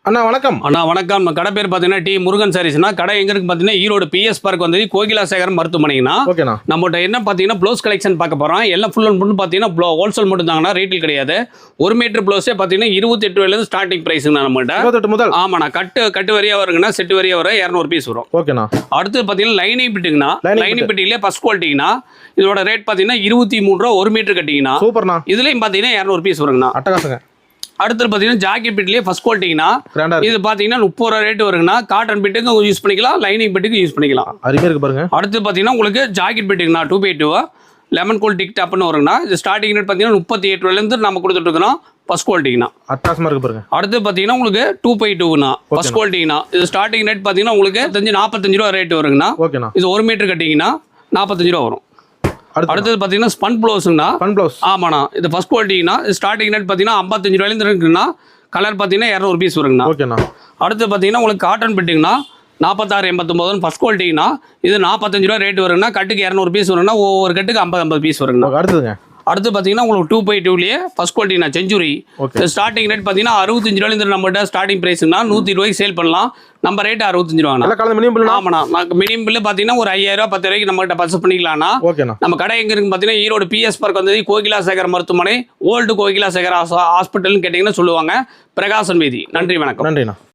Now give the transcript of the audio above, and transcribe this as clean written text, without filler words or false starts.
அண்ணா வணக்கம். அண்ணா வணக்கம். கடை பேர் பார்த்தீங்கன்னா டி முருகன் சாரீஸ்னா கடை எங்க இருக்கு பார்த்தீங்கன்னா ஈரோடு பிஎஸ் பார்க் வந்து கோகிலாசேகரம் மருத்துவமனைனா. ஓகேண்ணா. நம்மகிட்ட என்ன பார்த்தீங்கன்னா ப்ளவுஸ் கலெக்ஷன் பார்க்க போகிறோம். எல்லாம் ஃபுல் அண்ட் ஃபுல் பார்த்தீங்கன்னா ஹோல்சேல் மட்டும் தாங்கண்ணா, ரீட்டில் கிடையாது. 1 மீட்டர் ப்ளவுஸே பார்த்தீங்கன்னா 28 ரூபாயிலேருந்து ஸ்டார்டிங் ப்ரைஸுங்கண்ணா நம்மகிட்ட. 28 முதல். ஆமாண்ணா. கட்டு வரியாக வருங்கண்ணா, செட்டு வரியாக வர 200 பீஸ் வரும். ஓகேண்ணா. அடுத்து பார்த்தீங்கன்னா லைனிங் பிட்டுங்கண்ணா. லைனிங் பிட்டிலே ஃபர்ஸ்ட் குவாலிட்டிங்கண்ணா. இதோட ரேட் பார்த்தீங்கன்னா 23 ரூபா 1 மீட்டர் கட்டிங்கண்ணா. சூப்பர்ண்ணா. இதுலேயும் பார்த்தீங்கன்னா 200 பீஸ் வருங்கண்ணா. அட்டகாசங்க. அடுத்து பார்த்தீங்கன்னா ஜாக்கெட் பிட்லேயே ஃபர்ஸ்ட் குவாலிட்டிங்கண்ணா. இது பார்த்தீங்கன்னா 30 ரூபா ரேட்டு வருங்கண்ணா. காட்டன் பிட்டுக்கு யூஸ் பண்ணிக்கலாம், லைனிங் பிட்டுக்கு யூஸ் பண்ணிக்கலாம். அருமையாக இருக்கு பாருங்க. அடுத்து பார்த்தீங்கன்னா உங்களுக்கு ஜாக்கெட் பிட்டுங்கண்ணா 2x2 லெமன் கோல் டிக் டாப்னு வருங்கண்ணா. இது ஸ்டார்டிங் ரேட் பார்த்தீங்கன்னா 38 ரூபாயிலேருந்து நம்ம கொடுத்துட்டு இருக்கிறோம். ஃபர்ஸ்ட் குவாலிட்டிங்கண்ணா. அட்டகாசமாக இருக்கு பாருங்க. அடுத்து பார்த்தீங்கன்னா உங்களுக்கு 2x2ண்ணா ஃபர்ஸ்ட் குவாலிட்டிங்கண்ணா. இது ஸ்டார்டிங் ரேட் பார்த்தீங்கன்னா உங்களுக்கு 45 ரூபா ரேட்டு வருங்கண்ணா. ஓகேண்ணா. இது 1 மீட்டர் கட்டிங்கன்னா 45 ரூபா வரும். அடுத்தது பார்த்தீங்கன்னா ஸ்பன் ப்ளவுஸுங்கண்ணா. Spun blouse. ஆமாண்ணா. இது ஃபர்ஸ்ட் குவாலிட்டிங்கண்ணா. ஸ்டார்டிங் ரேட் பார்த்தீங்கன்னா 55 ரூபாயிலேருந்து இருக்குங்கண்ணா. கலர் பார்த்தீங்கன்னா 200 பீஸ் வருங்கண்ணா. ஓகேண்ணா. அடுத்து பார்த்தீங்கன்னா உங்களுக்கு காட்டன் பிட்டுங்கண்ணா 4689 ஃபர்ஸ்ட் குவாலிட்டிங்கண்ணா. இது 45 ரூபா ரேட் வருங்கண்ணா. கட்டுக்கு 200 பீஸ் வருங்கண்ணா. ஒவ்வொரு கட்டுக்கு 50 பீஸ் வருங்கண்ணா. அடுத்ததுங்க. அடுத்து பார்த்தீங்கன்னா உங்களுக்கு 2x2லேயே ஃபர்ஸ்ட் குவாலிட்டிங்கண்ணா செஞ்சுரி. ஸ்டார்டிங் ரேட் பார்த்தீங்கன்னா 65 ரூபாயிலேருந்து நம்மகிட்ட ஸ்டார்டிங் ப்ரைஸ்னா 100 ரூபாய்க்கு சேல் பண்ணலாம். நம்ம ரேட் 65 ரூபாங்கண்ணா. ஆமாண்ணா. மினிமம் பில்லு பார்த்தீங்கன்னா ஒரு 5000 ரூபா 10 ரூபாய்க்கு நம்மகிட்ட பர்ச்சேஸ் பண்ணிக்கலாம்ண்ணா. நம்ம கடை எங்க இருக்கு பார்த்தீங்கன்னா ஈரோடு பிஎஸ் பார்க் வந்து கோகிலாசேகர் மருத்துவமனை, ஓல்டு கோகிலாசேகர் ஹாஸ்பிட்டல்னு கேட்டிங்கன்னா சொல்லுவாங்க. பிரகாசன் வீதி. நன்றி, வணக்கம். நன்றிண்ணா.